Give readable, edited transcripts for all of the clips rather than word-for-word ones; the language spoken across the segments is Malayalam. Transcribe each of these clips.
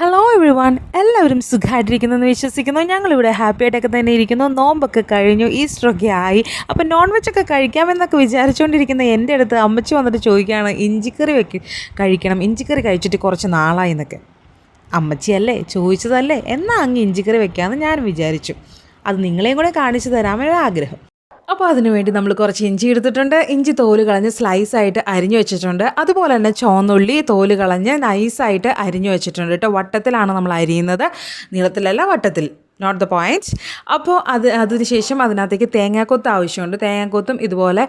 ഹലോ എവ്രി വൺ, എല്ലാവരും സുഖമായിട്ടിരിക്കുന്നെന്ന് വിശ്വസിക്കുന്നു. ഞങ്ങളിവിടെ ഹാപ്പി ആയിട്ടൊക്കെ തന്നെ ഇരിക്കുന്നു. നോമ്പൊക്കെ കഴിഞ്ഞു, ഈസ്റ്ററൊക്കെ ആയി. അപ്പം നോൺ വെജൊക്കെ കഴിക്കാമെന്നൊക്കെ വിചാരിച്ചുകൊണ്ടിരിക്കുന്ന എൻ്റെ അടുത്ത് അമ്മച്ചി വന്നിട്ട് ചോദിക്കുകയാണ്, ഇഞ്ചിക്കറി കഴിക്കണം, ഇഞ്ചിക്കറി കഴിച്ചിട്ട് കുറച്ച് നാളായി എന്നൊക്കെ. അമ്മച്ചിയല്ലേ ചോദിച്ചതല്ലേ, എന്നാൽ അങ്ങ് ഇഞ്ചിക്കറി വെക്കാമെന്ന് ഞാൻ വിചാരിച്ചു. അത് നിങ്ങളെയും കൂടെ കാണിച്ചു തരാമെന്നൊരു ആഗ്രഹം. അപ്പോൾ അതിനുവേണ്ടി നമ്മൾ കുറച്ച് ഇഞ്ചി എടുത്തിട്ടുണ്ട്. ഇഞ്ചി തോല് കളഞ്ഞ് സ്ലൈസായിട്ട് അരിഞ്ഞു വെച്ചിട്ടുണ്ട്. അതുപോലെ തന്നെ ചുവന്നുള്ളി തോല് കളഞ്ഞ് നൈസായിട്ട് അരിഞ്ഞു വെച്ചിട്ടുണ്ട് കേട്ടോ. വട്ടത്തിലാണ് നമ്മൾ അരിയുന്നത്, നീളത്തിലല്ല, വട്ടത്തിൽ. Note the point. അപ്പോൾ അതിനുശേഷം അതിനകത്തേക്ക് തേങ്ങാക്കൊത്ത് ആവശ്യമുണ്ട്. തേങ്ങാക്കൊത്തും ഇതുപോലെ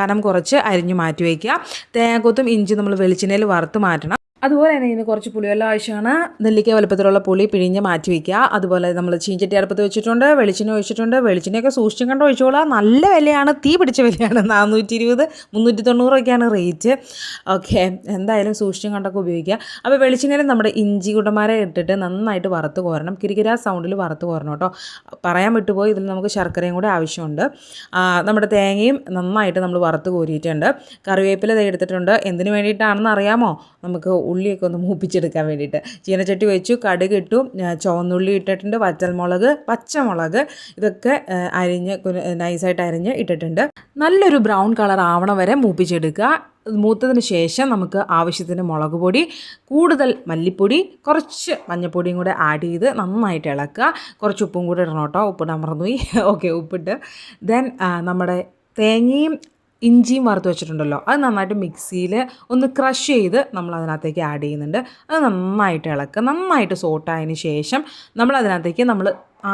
കനം കുറച്ച് അരിഞ്ഞു മാറ്റി വയ്ക്കുക. തേങ്ങാക്കൊത്തും ഇഞ്ചി നമ്മൾ വെളിച്ചെണ്ണയിൽ വറുത്ത് മാറ്റണം. അതുപോലെ തന്നെ ഇതിന് കുറച്ച് പുളിവെള്ളം ആവശ്യമാണ്. നെല്ലിക്ക വലുപ്പത്തിലുള്ള പുളി പിഴിഞ്ഞ് മാറ്റി വയ്ക്കുക. അതുപോലെ നമ്മൾ ചീഞ്ചട്ടി അടുപ്പത്ത് വെച്ചിട്ടുണ്ട്, വെളിച്ചെണ്ണ ഒഴിച്ചിട്ടുണ്ട്. വെളിച്ചെണ്ണയൊക്കെ സൂക്ഷിച്ചും കണ്ട് ഒഴിച്ചോളാം. നല്ല വിലയാണ്, തീ പിടിച്ച വിലയാണ്. 420 390 റേറ്റ്. ഓക്കെ, എന്തായാലും സൂക്ഷിച്ചും കണ്ടൊക്കെ ഉപയോഗിക്കുക. അപ്പോൾ വെളിച്ചെണ്ണയിൽ നമ്മുടെ ഇഞ്ചി കുടന്മാരെ ഇട്ടിട്ട് നന്നായിട്ട് വറുത്ത് കോരണം. കിരികിരാ സൗണ്ടിൽ വറുത്ത് കോരണം കേട്ടോ. പറയാൻ വിട്ടുപോയി, ഇതിൽ നമുക്ക് ശർക്കരയും കൂടെ ആവശ്യമുണ്ട്. നമ്മുടെ തേങ്ങയും നന്നായിട്ട് നമ്മൾ വറുത്ത് കോരിയിട്ടുണ്ട്. കറിവേപ്പില എടുത്തിട്ടുണ്ട്. എന്തിനു വേണ്ടിയിട്ടാണെന്ന് അറിയാമോ? നമുക്ക് ഉള്ളിയൊക്കെ ഒന്ന് മൂപ്പിച്ചെടുക്കാൻ വേണ്ടിയിട്ട്. ചീനച്ചട്ടി വെച്ചു, കടുക് ഇട്ടു, ചുവന്നുള്ളി ഇട്ടിട്ടുണ്ട്, വറ്റൽമുളക്, പച്ചമുളക് ഇതൊക്കെ നൈസായിട്ട് അരിഞ്ഞ് ഇട്ടിട്ടുണ്ട്. നല്ലൊരു ബ്രൗൺ കളർ ആവണ വരെ മൂപ്പിച്ചെടുക്കുക. മൂത്തതിന് ശേഷം നമുക്ക് ആവശ്യത്തിന് മുളക് പൊടി, കൂടുതൽ മല്ലിപ്പൊടി, കുറച്ച് മഞ്ഞൾപ്പൊടിയും കൂടെ ആഡ് ചെയ്ത് നന്നായിട്ട് ഇളക്കുക. കുറച്ച് ഉപ്പും കൂടെ ഇടണം കേട്ടോ, ഉപ്പിടാൻ മറന്നുപോയി. ഓക്കെ, ഉപ്പിട്ട് ദെൻ നമ്മുടെ തേങ്ങയും ഇഞ്ചിയും വറുത്ത് വെച്ചിട്ടുണ്ടല്ലോ, അത് നന്നായിട്ട് മിക്സിയിൽ ഒന്ന് ക്രഷ് ചെയ്ത് നമ്മൾ അതിനകത്തേക്ക് ആഡ് ചെയ്യുന്നുണ്ട്. അത് നന്നായിട്ട് ഇളക്കുക. നന്നായിട്ട് സോട്ടായതിന് ശേഷം നമ്മൾ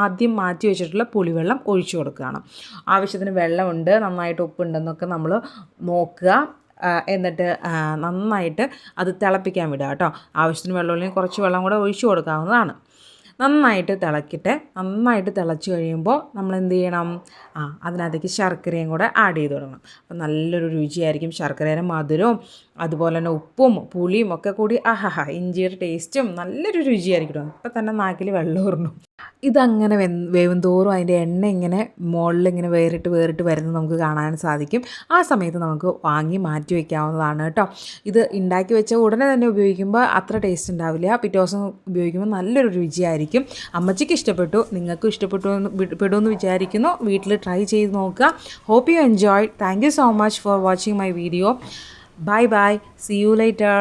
ആദ്യം മാറ്റി വെച്ചിട്ടുള്ള പുളിവെള്ളം ഒഴിച്ചു കൊടുക്കുകയാണ്. ആവശ്യത്തിന് വെള്ളമുണ്ട്, നന്നായിട്ട് ഉപ്പുണ്ടെന്നൊക്കെ നമ്മൾ നോക്കുക. എന്നിട്ട് നന്നായിട്ട് അത് തിളപ്പിക്കാൻ വിടുക കേട്ടോ. ആവശ്യത്തിന് വെള്ളമില്ലെങ്കിൽ കുറച്ച് വെള്ളം കൂടെ ഒഴിച്ചു കൊടുക്കാവുന്നതാണ്. നന്നായിട്ട് നന്നായിട്ട് തിളച്ച് കഴിയുമ്പോൾ നമ്മൾ എന്ത് ചെയ്യണം? അതിനകത്തേക്ക് ശർക്കരയും കൂടെ ആഡ് ചെയ്ത് കൊടുക്കണം. അപ്പോൾ നല്ലൊരു രുചിയായിരിക്കും. ശർക്കരയുടെ മധുരവും അതുപോലെ തന്നെ ഉപ്പും പുളിയും ഒക്കെ കൂടി ഇഞ്ചിയുടെ ടേസ്റ്റും നല്ലൊരു രുചിയായിരിക്കും. ഇപ്പം തന്നെ നാക്കിൽ വെള്ളം ഊർന്നു. ഇതങ്ങനെ വേവും തോറും അതിൻ്റെ എണ്ണ ഇങ്ങനെ മുകളിലിങ്ങനെ വേറിട്ട് വരുന്നത് നമുക്ക് കാണാൻ സാധിക്കും. ആ സമയത്ത് നമുക്ക് വാങ്ങി മാറ്റി വയ്ക്കാവുന്നതാണ് കേട്ടോ. ഇത് ഉണ്ടാക്കി വെച്ച ഉടനെ തന്നെ ഉപയോഗിക്കുമ്പോൾ അത്ര ടേസ്റ്റ് ഉണ്ടാവില്ല. പിറ്റേ ദിവസം ഉപയോഗിക്കുമ്പോൾ നല്ലൊരു രുചിയായിരിക്കും. അമ്മച്ചിക്ക് ഇഷ്ടപ്പെട്ടു, നിങ്ങൾക്കും ഇഷ്ടപ്പെടുമെന്ന് വിചാരിക്കുന്നു. വീട്ടിൽ ട്രൈ ചെയ്ത് നോക്കുക. Hope you enjoy. Thank you so much for watching my video. Bye bye. See you later.